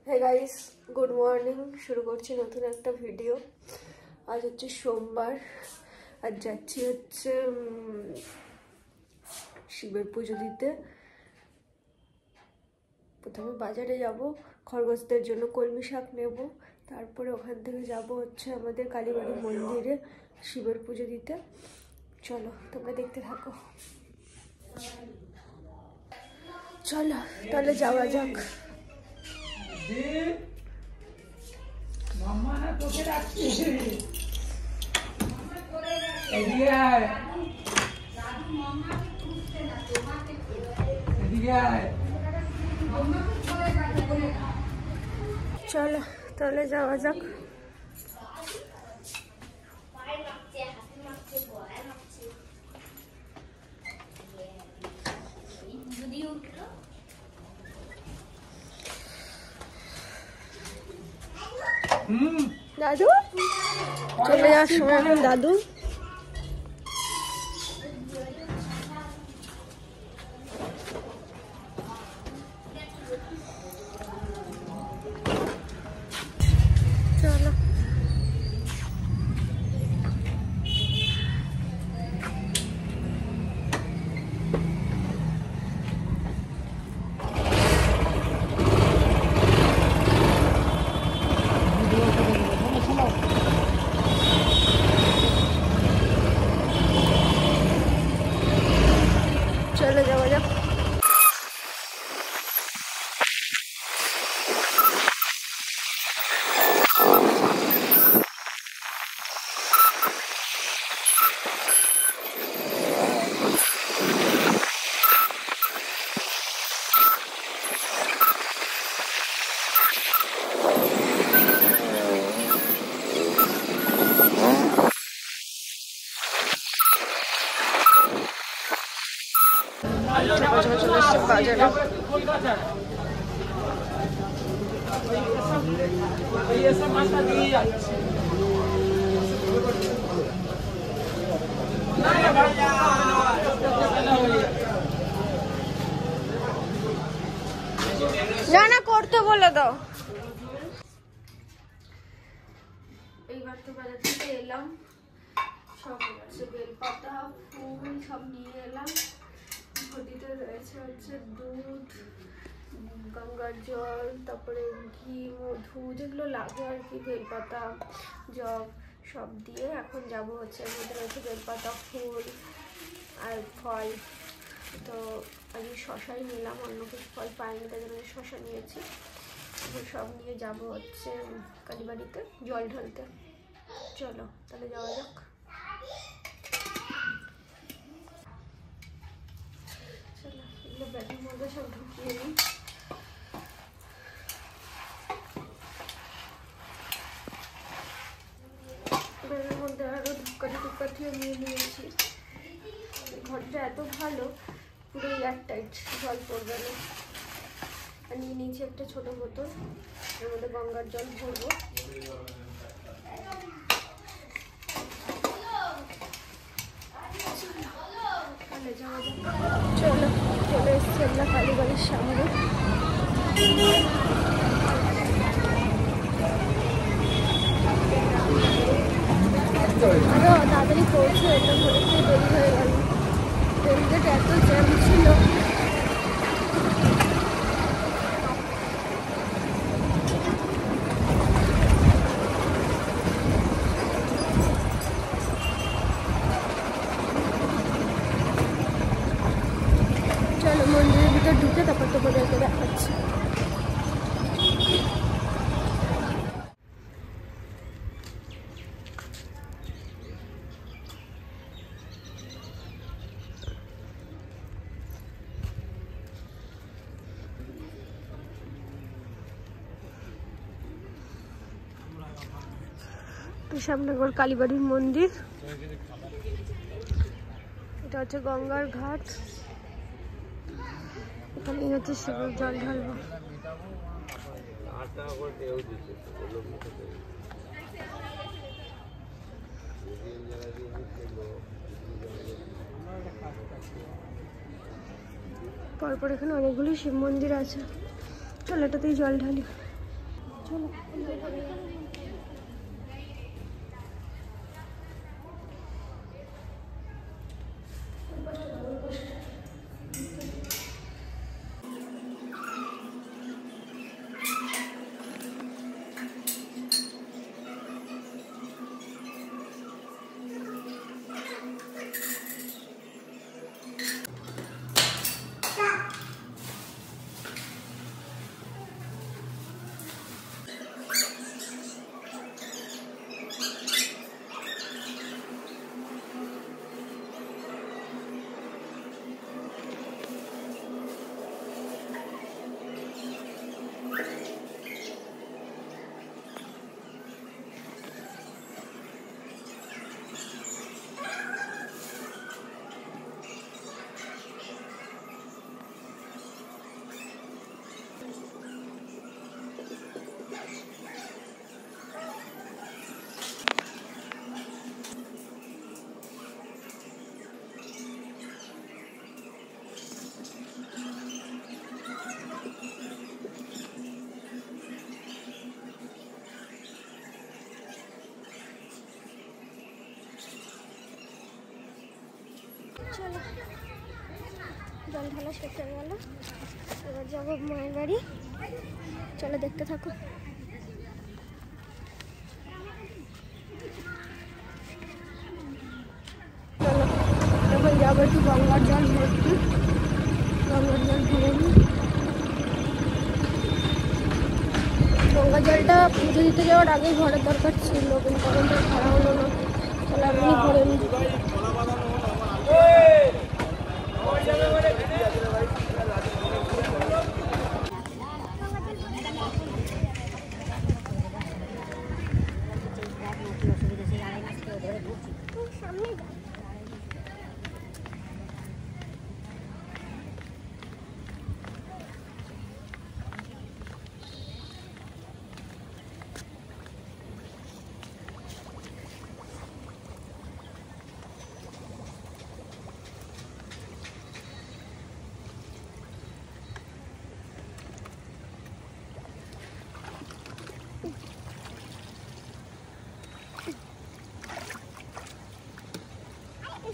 Hey guys, good morning. শুরু করছি নতুন একটা ভিডিও। আজ হচ্ছে সোমবার, আর যাচ্ছি হচ্ছে শিবের পুজো দিতে। প্রথমে বাজারে যাব, খরগোশদের জন্য কলমি শাক নেব, তারপরে ওখান থেকে যাব হচ্ছে আমাদের কালীবাড়ি মন্দিরে শিবের পুজো দিতে। চলো তোমরা দেখতে থাকো। চলো তাহলে যাওয়া যাক। চলো তাহলে যাওয়া যাক। দাদু চলে যাওয়ার সময় এখন দাদু চলো। চলে যাওয়া যাক। চলে এসছে বাজারে। না না করতে বলে দাও। এইবার তো বাজার থেকে এলাম, সব আছে বেলপাতা ফুল সব নিয়ে এলাম। ঘটিতে রয়েছে হচ্ছে দুধ, গঙ্গার জল, তারপরে ঘি, মধু, যেগুলো লাগে আর কি, বেলপাতা, জব সব দিয়ে এখন যাব হচ্ছে। এর মধ্যে রয়েছে বেলপাতা, ফুল আর ফল। তো আমি শশাই নিলাম, অন্য কিছু ফল পাইনি, তাই জন্য শশা নিয়েছি। সব নিয়ে যাব হচ্ছে কালীবাড়িতে জল ঢালতে। চলো তাহলে যাওয়া যাক। চলো এগুলো ব্যাগের মধ্যে সব ঢুকিয়ে নিই। ব্যাগের মধ্যে আরও ধূপকাঠিও নিয়ে নিয়েছি। ঘরটা এত ভালো, পুরো এয়ারটাইট, জল পড়বে না। আর নিয়ে নিয়েছি একটা ছোটো বোতল, এর মধ্যে গঙ্গার জল ভরবো। চলো চলে এসছি আমরা কালীবাড়ির সামনে। আরো তাড়াতাড়ি পৌঁছে এটা অনেকটাই দেরি হয়ে গেল। রেলগেট এত জ্যাম ছিল। চলো মন্দিরের ভিতর ঢুকে তারপর তোমাদেরকে দেখাচ্ছি। সামনে একবার কালীবাড়ির মন্দির, এটা হচ্ছে গঙ্গার ঘাট। এখানে হচ্ছে শিবের জল ঢালবো। পরপর এখানে অনেকগুলি শিব মন্দির আছে। চলো এটাতেই জল ঢালি। চলো জল ঢালা শেষ হয়ে গেল, এবার যাবো মায়ের বাড়ি। চলো দেখতে থাকো। চলো এখন যাবো একটু গঙ্গার জল ভরতে, গঙ্গার জল ভরে নিই। গঙ্গার জলটা পুজো দিতে যাওয়ার আগেই ভরার দরকার ছিল, কিন্তু তখন তো ভরা হলো না। চলো এমনি ভরে নিই।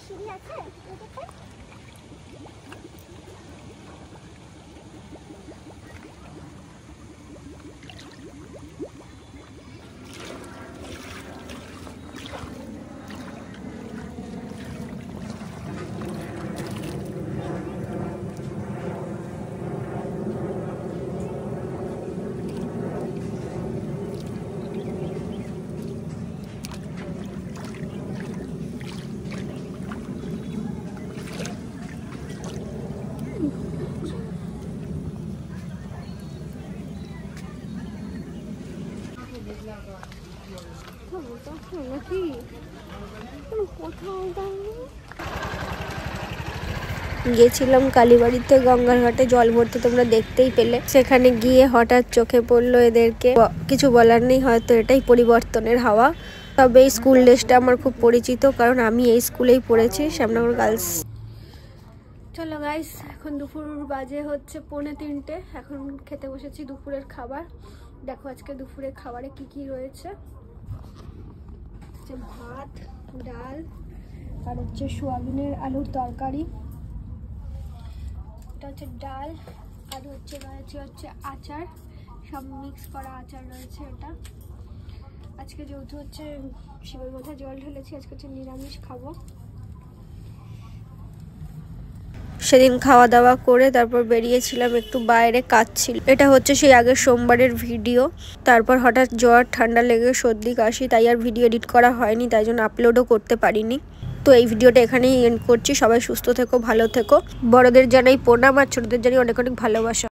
সিঁড়ি আছে গেছিলাম কালীবাড়িতে গঙ্গার ঘাটে জল ভরতে, তোমরা দেখতেই পেলে। সেখানে গিয়ে হঠাৎ চোখে পড়লো এদেরকে, কিছু বলার নেই, হয়তো এটাই পরিবর্তনের হাওয়া। তবে এই স্কুল ড্রেসটা আমার খুব পরিচিত, কারণ আমি এই স্কুলেই পড়েছি, শ্যামনগর গার্লস। চলো গাইস, এখন দুপুর বাজে হচ্ছে 2:45। এখন খেতে বসেছি দুপুরের খাবার। দেখো আজকে দুপুরের খাবারে কি কি রয়েছে। ভাত, ডাল, আর হচ্ছে সোয়াবিনের আলুর তরকারি। এটা হচ্ছে ডাল, আর হচ্ছে রয়েছে আচার, সব মিক্স করা আচার রয়েছে। এটা আজকে যেহেতু হচ্ছে শিবের মাথায় জল ঢেলেছি, আজকে হচ্ছে নিরামিষ খাবো। সেদিন খাওয়া দাওয়া করে তারপর বেরিয়েছিলাম একটু বাইরে, কাজ ছিল। এটা হচ্ছে সেই আগের সোমবারের ভিডিও। তারপর হঠাৎ জ্বর ঠান্ডা লেগে সর্দি কাশি, তাই আর ভিডিও এডিট করা হয়নি, তাই জন্য আপলোডও করতে পারিনি। তো এই ভিডিওটা এখানেই এন্ড করছি। সবাই সুস্থ থেকো, ভালো থেকো। বড়দের জানাই প্রণাম আর ছোটদের জানাই অনেক অনেক ভালোবাসা।